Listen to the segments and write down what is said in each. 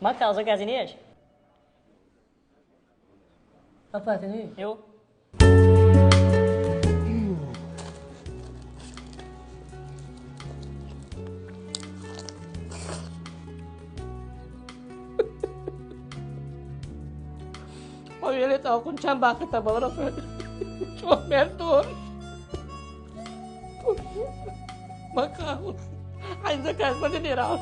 Uma causa, gazinete? Apa tadi? Eu. Ele tahu kun chamba kita bawa cuma mentor. Maka ainda kas pada dirau.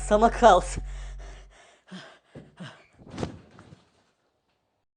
Sama calça.